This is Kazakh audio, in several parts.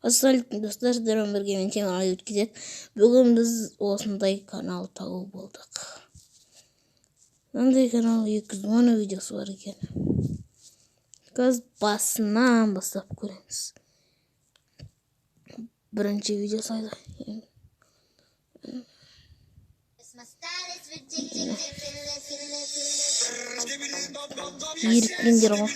Ассалаумалейкум достар, сіздермен бірге мен темір өткізеді. Бүгін біз осындай канал тауып болдық. Мынандай канал 210 видеосы бар екен. Қазір басынан бастап көреміз. Бірінші видео сайды. Еріккендер ғой.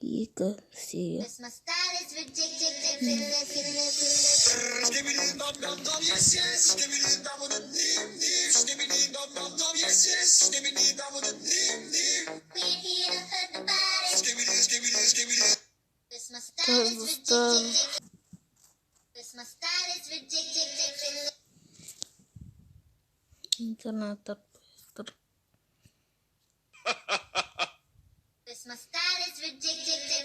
Екі серия. Интернет. My style is ridiculous.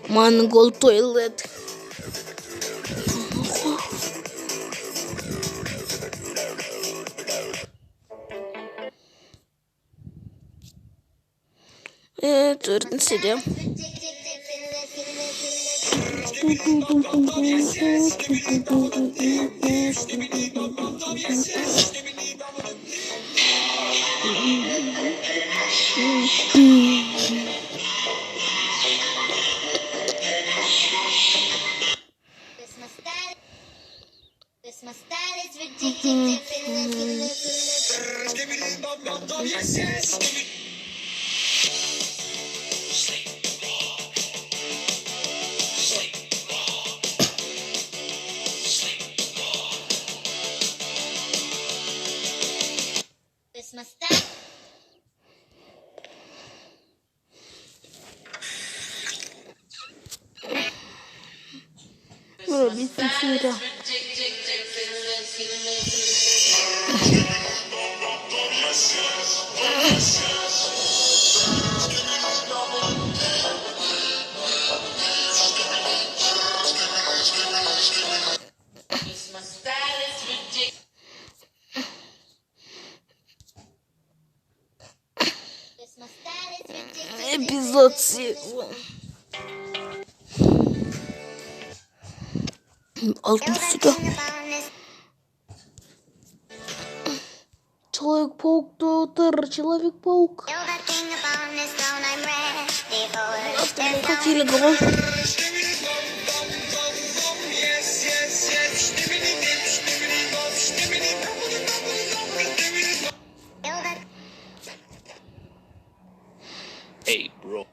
Mongol toilet. Dördüncü seviye. My style is ridiculous. My style. Bir sürü. Эпизод 8. Алтыншыда. Человек-паук Доктор, Человек-паук. Хотели говорить. Hey, bro.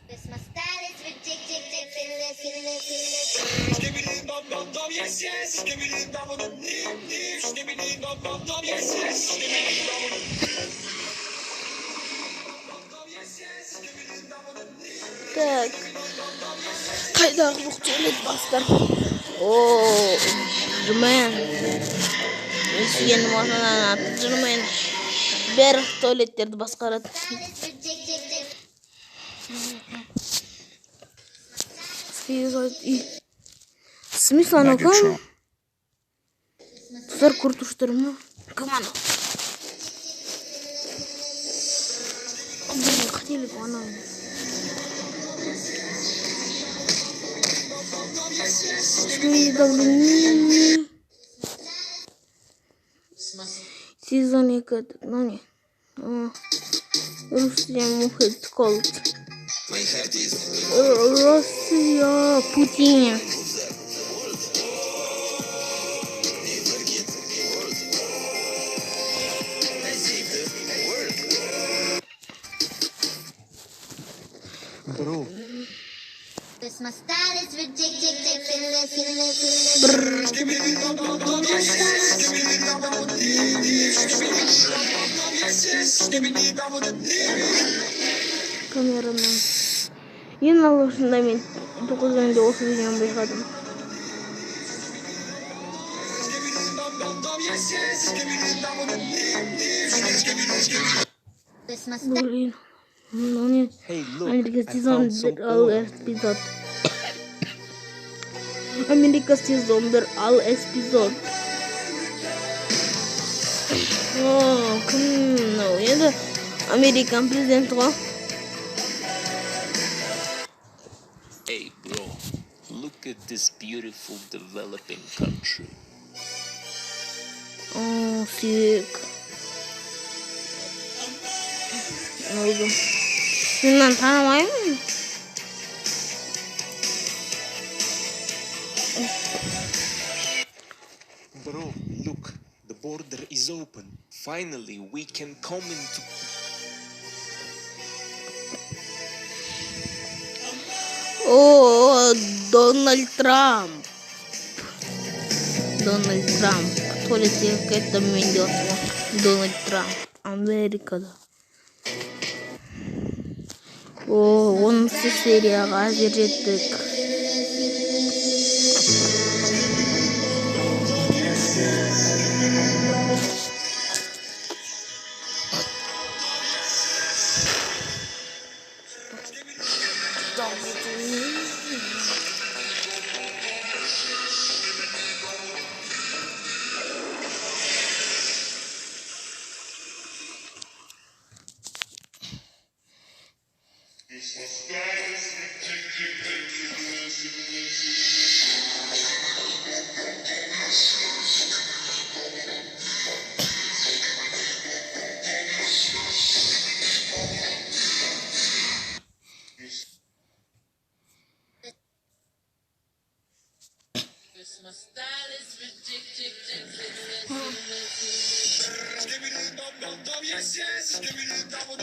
My style is ridiculous. Так. Қайдағы жоқ туалет бастар. О, жүрмен. Өсіген масынан аты жүрмен. Бәрі туалеттерді басқарады. Смысл оно кам? Тусар куртуштар мı? Камана. Хотели бы она. Сезон 2. Ну не. Russia Muhammad called. Россия Путин. Bro, This my style is ridiculous. Kameraman. Ең алғашында мен 930 видеоны байқадым. This my style. Блин. Ну нет. hey look, Америка I сезон found some 1 ал oil. эпизод. Америка сезон 1 ал эпизод. Кім мынау енді Американ президенті ғой. Hey bro, look at this beautiful developing country. Сүйек. Oldu. Şundan tanımayayım mı? Bro, look, the border is open. Finally, we can come into. Donald Trump. Donald Trump. Tuvalete videosu. Donald Trump. Amerika'da. 10. seriyaga жетtik.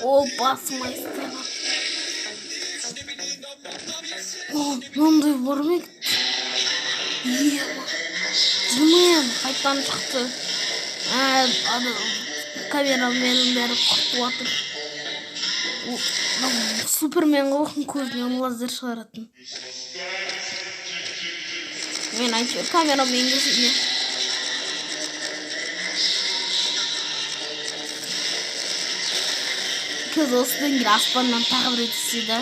О, басмайсың. Мындай бар ма? Жымын қайтан шықты. Камераменнің бәрі құртып атыр. Супермен ғой, көзінен лазер шығаратын. Мен айтып камерамен кезінде. Kız olsun gibi aslandan takip etisi de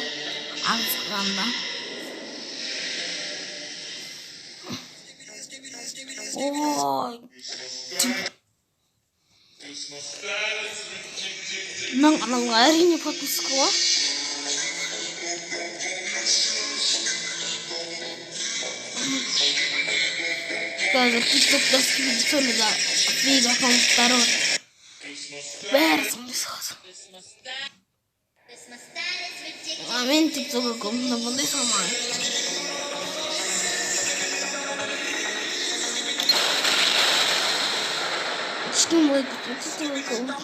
ağzından. Oy. Nang analar ini fotosu var. Қазір TikTok'та söyle da video komentarı var. Бәрі сразу. Мен TikTok'a koyduğumda bunu sormayın. Hiç kim bu TikTok'a koyduğumda?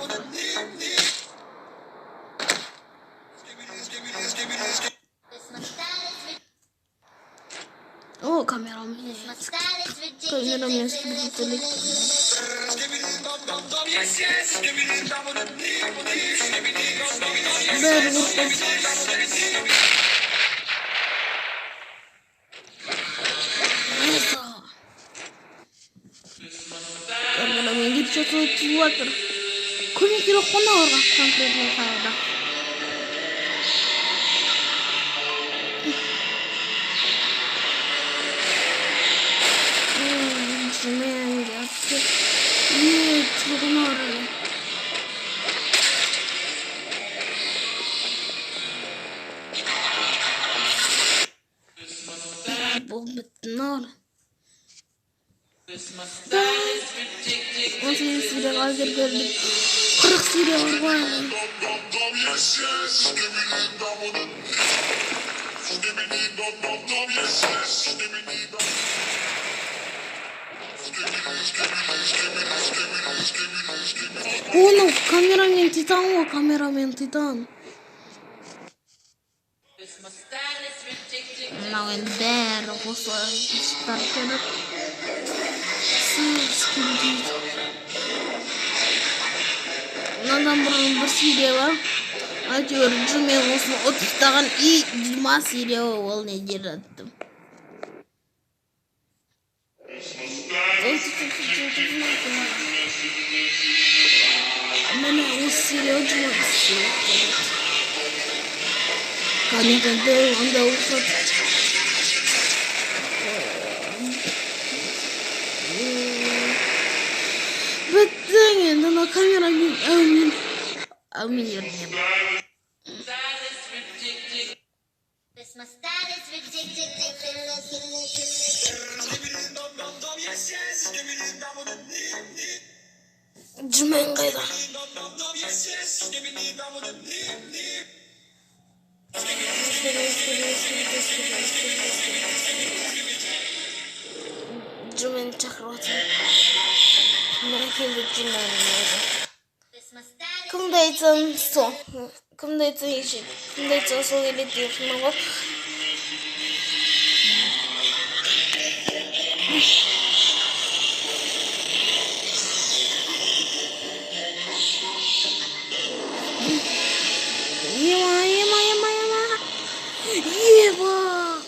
O kameram eski. Kameram eski bir tutulik. Ver vurdum. Neyse. Kameram engin tutulik water. Kuni kilo kona orang konkretnya kada. Мен yaptı. Niye turun oraya? Bu bitti ne oldu? 18 seriyaga hazır geldik. 40 seriya var bu arada. Oğlum kameraman Titan o kameraman Titan. Now and there was started. Ondan buranın bir seriya var. Acıyor cümle olsun 30 tağın iyi 20 seriya ol ne jerattım. Mana o seriya cuma seriya. Kanıkanda onda ufak. Betul ya, nama kamera ni Amin yerine. This my style is ridiculous. Cuman kayda. Cuman cakrawati. Mereka cuman. This my style Kumdaytan so. Kumdaytan işi. Kumdaytan so ile diyorsun ama. Yema.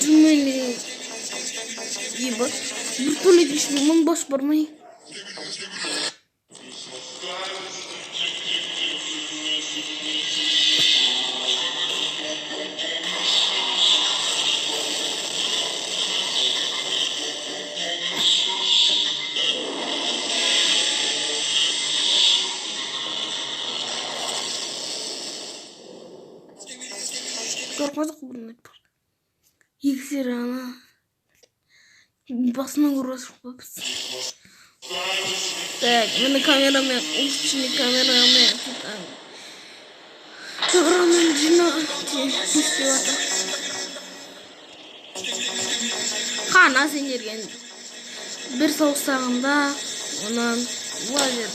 Cümle. İyi bak. Bir türlü düşmüyorum boş parmayı. Korkmadık bunlar. Yüksel ana. Basına uğraşıp babası. Tak, mana kameraman yapmış. Şimdi kameraman yapmış. Kameraman cina. Istiwata. Kana sendirian. Bir soğuksağında ondan vaziyet.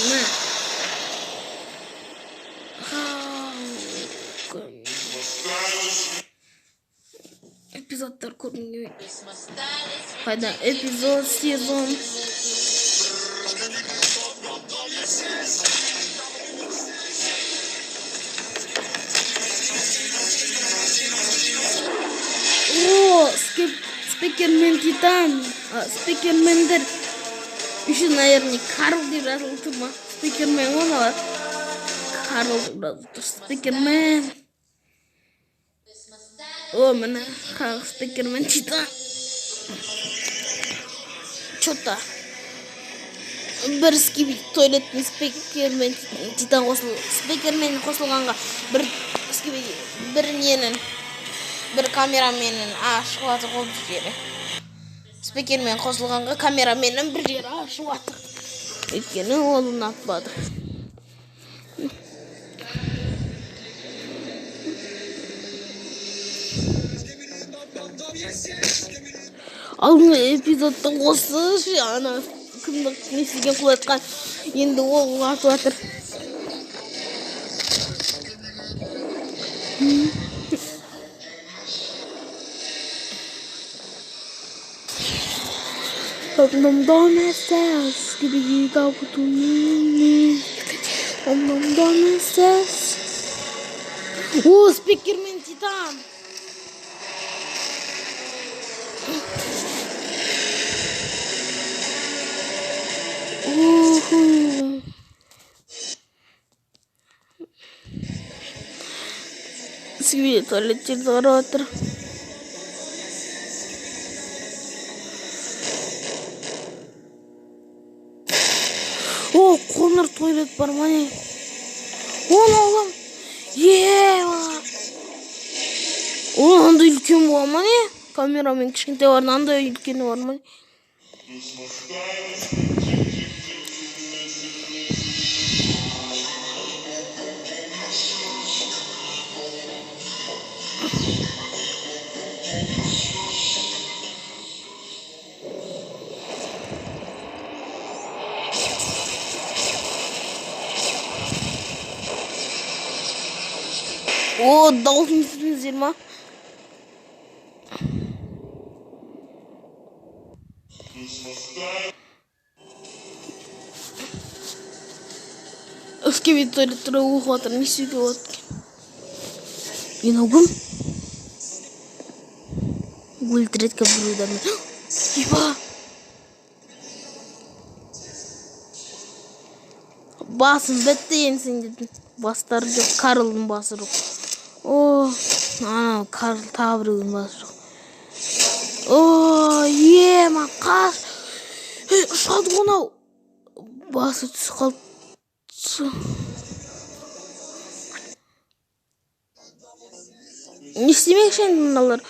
Ne? Epizodlar konuyor. Pada epizod sezon. Oo, Speakerman Titan. Speakerman'dir. Üçün ayarını Karl diye yazıltırma. Speakerman ona var. Karl yazıltır. Speakerman. Oh mana Karl Speakerman Titan. Çota. Bir gibi tuvalet mi Speakerman Titan kosulu. Speakerman kosulğanğa bir gibi bir niyenin bir kameramenin aşık atı oldu yeri. Speakerman kosulğanğa kameramenin bir yeri aşık atı. Ötkeni oğlunu atmadı. Aldığım epizodda olsa şu ana kımlık nesiga kuvvetkan endi o atı atır. Omnomdan ses gibi kabutunum. Omnomdan ses. O Speakerman Titan. Sivil tuvalet cerita otur. Oh, corner tuvalet parmanya. Oğlum. Yeah. Oğlum değil үлкен бола ма не? Камерамен кішкентай бар, мынандай үлкені бар ма? О, дауысын естідіңіздер ма? Өскебе туалеттер оқып жатыр, не істеуге болады екен? Мынау кім? Өлтіретке біреулермен. Еба! Басым бітті енсің дедің. Бастары жоқ, Карлың басы жоқ. О, анау Карл тағы біреудің басы жоқ. О, ема, қаш. Ұшады ғынау. Басы түсіп қалды. Не істемекші енді мыналар?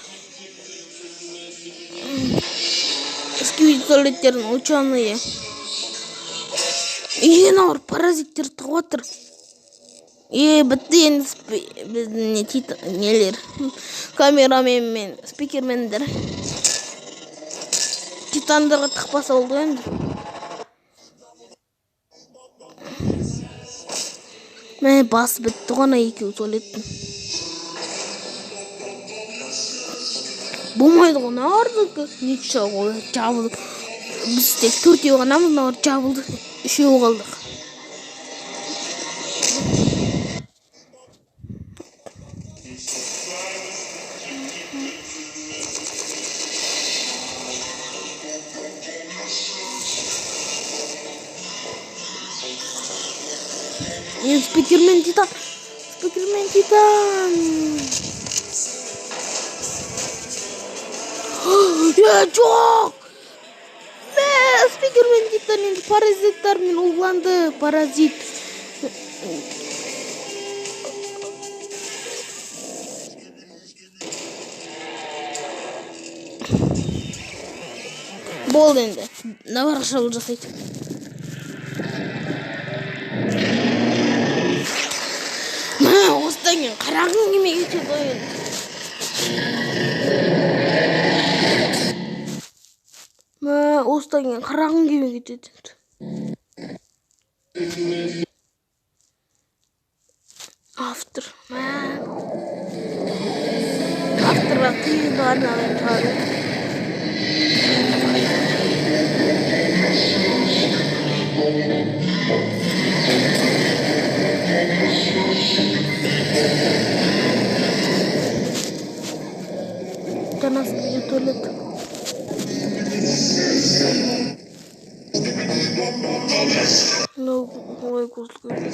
Эскибиди туалеттердің ученые. Ең ауыр паразиттер тауып жатыр. Бітті енді біздің нелер. Камерамен мен спикермендер. Титандығы тықпаса болды енді. Мен басы бітті ғана екеу туалеттің. Болмайды ғана ардық. Нетші ғой, жабылды. Біз тек төртеу ғанамыз, мынау жабылды. Үшеу қалдық. Спикермен Титан. Спикермен Титан. Жоқ! Спикермен Титан енді паразиттармен уланды. Паразит. Болды енді. Наварға шабуыл жасайды. Осыдан кейін қарағым келмей кетеді ғой енді. Осыдан кейін қарағым келмей кетеді енді. Автор. Авторға қиынды арналарын шығару. Канадский туалет. Ну, ой, господи.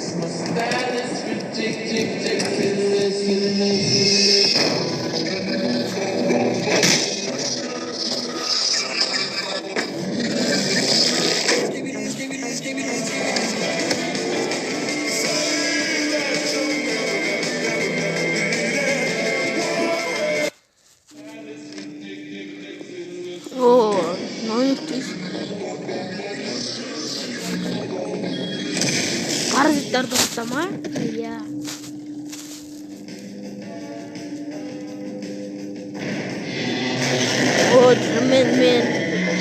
О, ну и ты. Паразиттарды ұстама? Иә. О, жүрмен мен.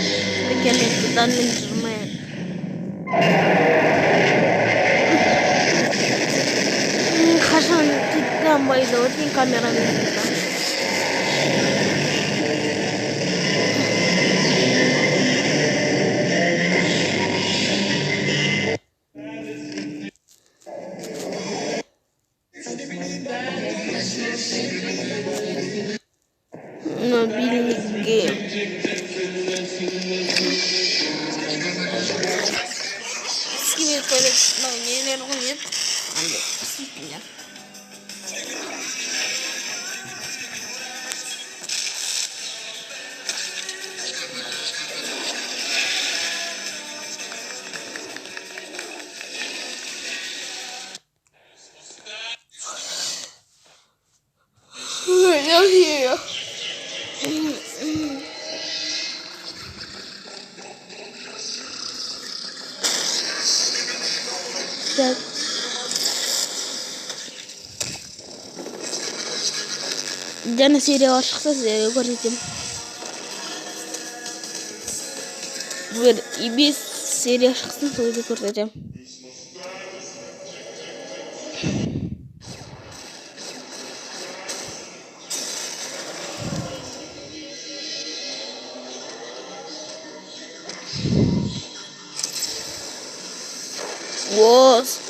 Спикермен Титанмен жүрмен. Қашан Титан байды өткен камерамен Титан. Мобильный гейм. Скинет туалет, но не нет. Нет. Я жаңа сериялар шықса сіздерге көрсетемін. Бір 5 серия шықсын, сол кезде көрсетемін.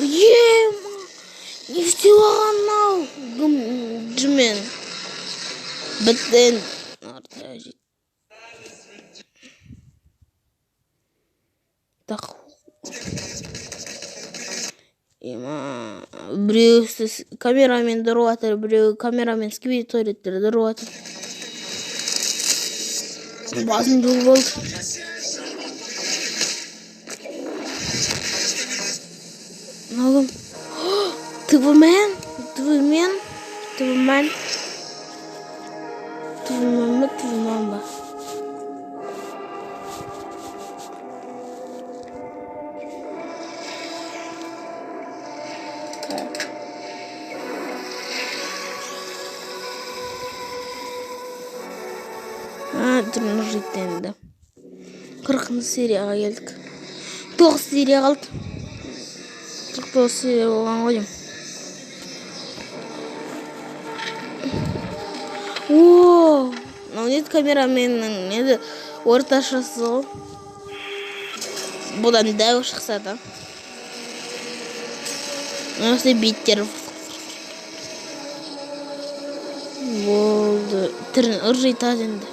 Ема, не істеп алған мынау? Джимен. Біттен. Так. Ема, біреу камерамен тұрып жатыр, біреу камерамен сквиз туалеттер тұрып жатыр. Басым жол болды. Нағым. Твмен ба? Тұрмыз жетті. 40 серияға келдік. 9 серия қалды. 49 серия болған қойым. Мынау камераменнің неді орташасы ғой. Бұдан дәу шықса да. Осы беттер болды. Түрін ұржайтады енді.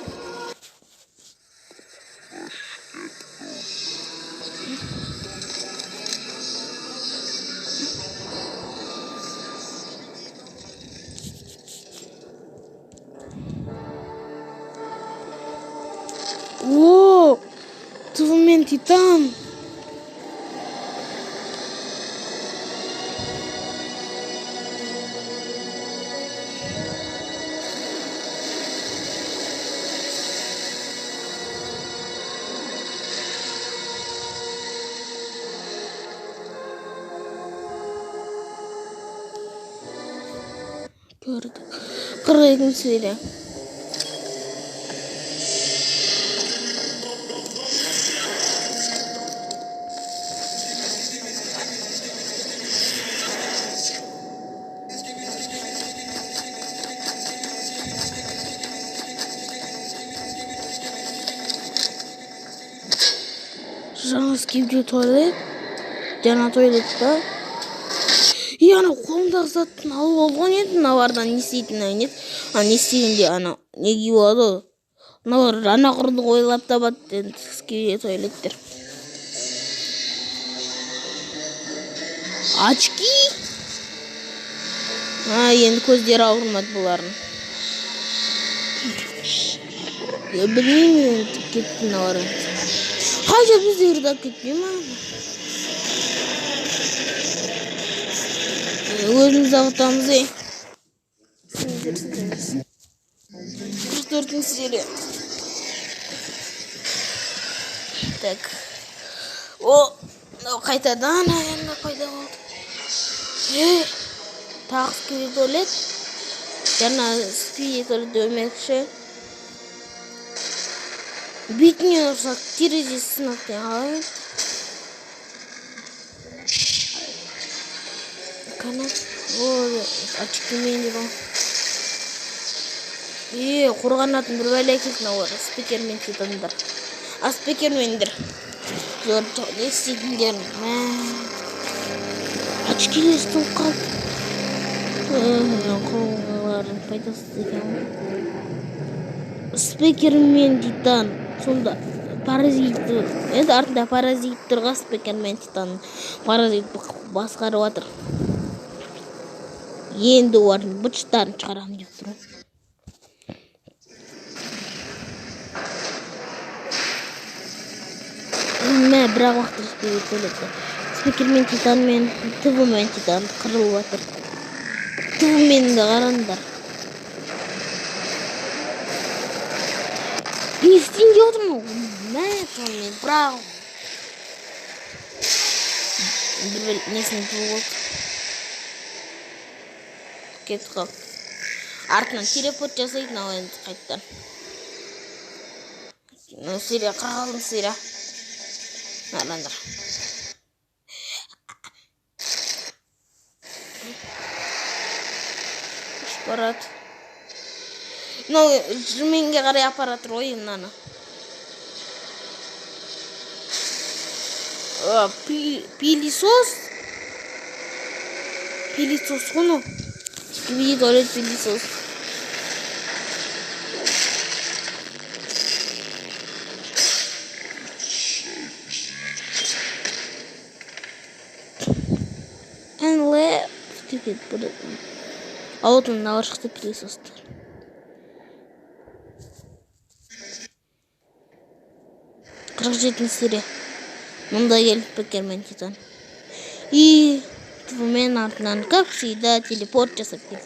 Твмен Титан. Gördük. 42 серия. Жаңа скибде туалет. Жаңа туалетта. Ана қолымдағы заттың алып алған еді. Мыналардан не істейтін еді. Не істегенде не киіп алады. Мыналар ана құрды ойлап табады. Скибде туалеттер. Очки. Енді көздері ауырмады бұлардың. Білмеймін, кетті мыналар. Қайда біздерді алып кетпей ма? Өзіміз ағытамыз, 44 серия. Так. Қайтадан аяғына пайда болды. Тағы сквиз туалет. Жаңа сквиз туалет өлмекші. Бетіне ұрсақ терезесі сынақ деген қалай. Канат. Очкимен деп ал. Қорғанатын бір бәле әкелсін олар. Спикермен титандар. Спикермендер. Зор не істейтіндер. Очкилер стол қалды. Қолғалардың пайдасы деген. Спикермен титан. Сонда паразит. Енді артында паразит тұрға спикермен титан. Паразит басқарып жатыр. Енді олардың бұрыштарын шығарамын деп тұрмын. Бірақ уақытта спикер төледі. Спикермен титан мен Твмен титан қырылып жатыр. Твменді қараңдар. Не істейін деп отырмын? Твмен бірақ бір несін туып болды. Кетіп қалды. артынан телепорт жасайды мынау енді қайттан. Серия қалың серия. Наландар. Барат. Мынау жменге қарай апарат ғой мынаны. Пилисос. Пилисос ғой. Видит олет пилисос. And left. Stupid. А вот он на шықты пилисостар. Қырық жетінші серия. Мұнда келіп Спикермен Титан. И мен артынан как всегда телепорт жасап келді.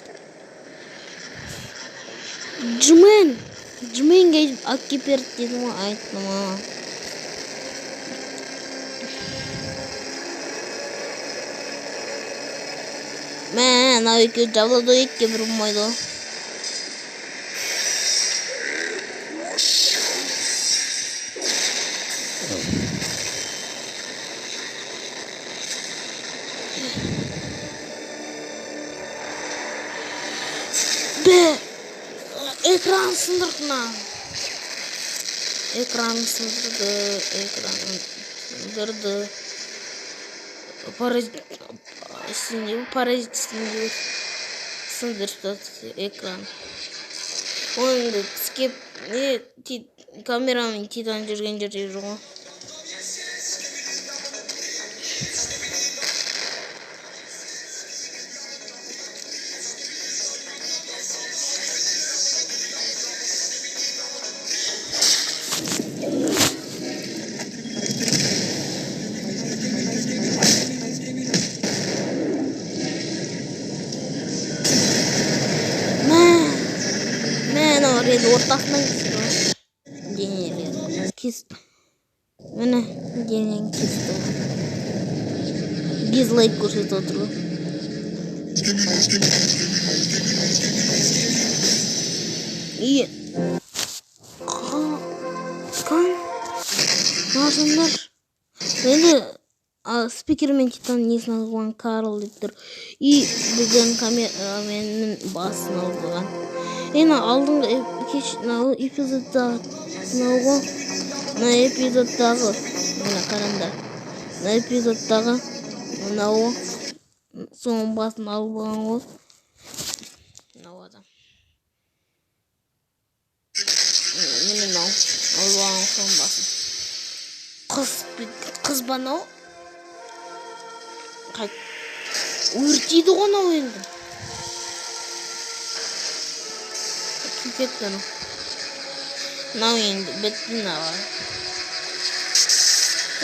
Джменге әкеп берді дедім ғой, айттым ма. Мен ау екеуі жабылады екке бір болмайды. Ekran sındırdı. Ekran sındırdı. Parazit sındırdı ekran. Onu skip kameramın Titan жүрген жерде жоқ. Мен ортасынан денелер кесті. Міне денең кесті. Дизлайк көрсетіп отыр. И Мажындар. Енді Спикермен Титан несін алған Карл деп тұр. И бүгін камераменнің басын алған. Енді алдыңғы эпизодтағы мына қараңдар. Мына эпизодтағы мынау соның басын алып алған ғой. Мынау адам. Міне мынау алып алған соның басын. Қыз ба мынау? Өртейді ғой мынау енді. Кетті анау. Мынау енді бітті мынау.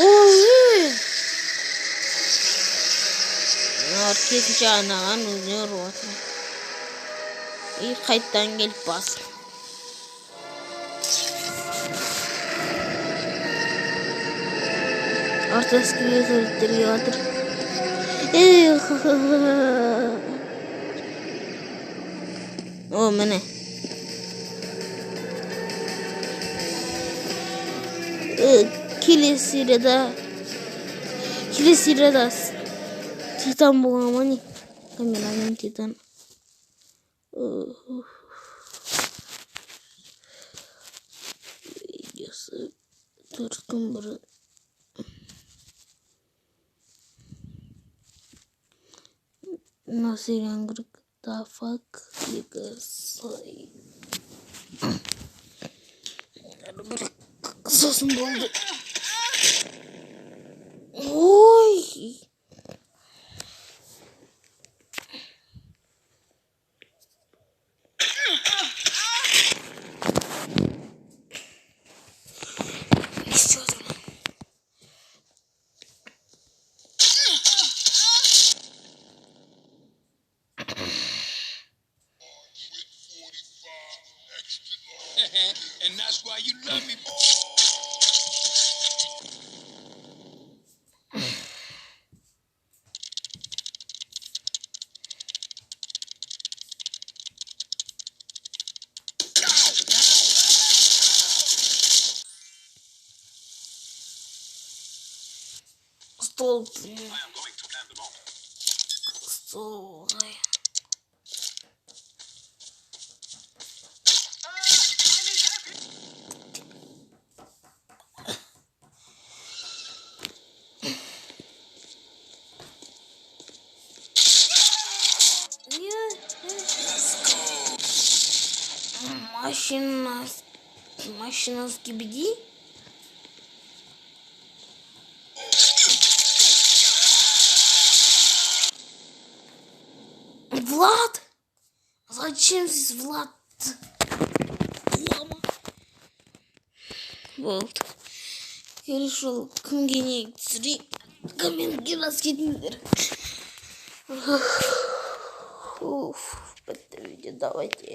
Ой! Мынау кетінші анаған өзіне ұрып отыр. И қайттан келіп басып. Артаскіге сөйлеттерге отыр. О, міне. Келесі серияда Титан болған ма не? Камерамен Титан. Видеосы 4 күн бұрын. Мына серияның бір тафак екісі. Бір сосын болды. Ой! And that's why you love me. Стол. Стол. Ай. Машина скибиди. Влад? Зачем здесь Влад? Вот. Я решил комбинировать 3 комбинировать. Уф, это видео давайте.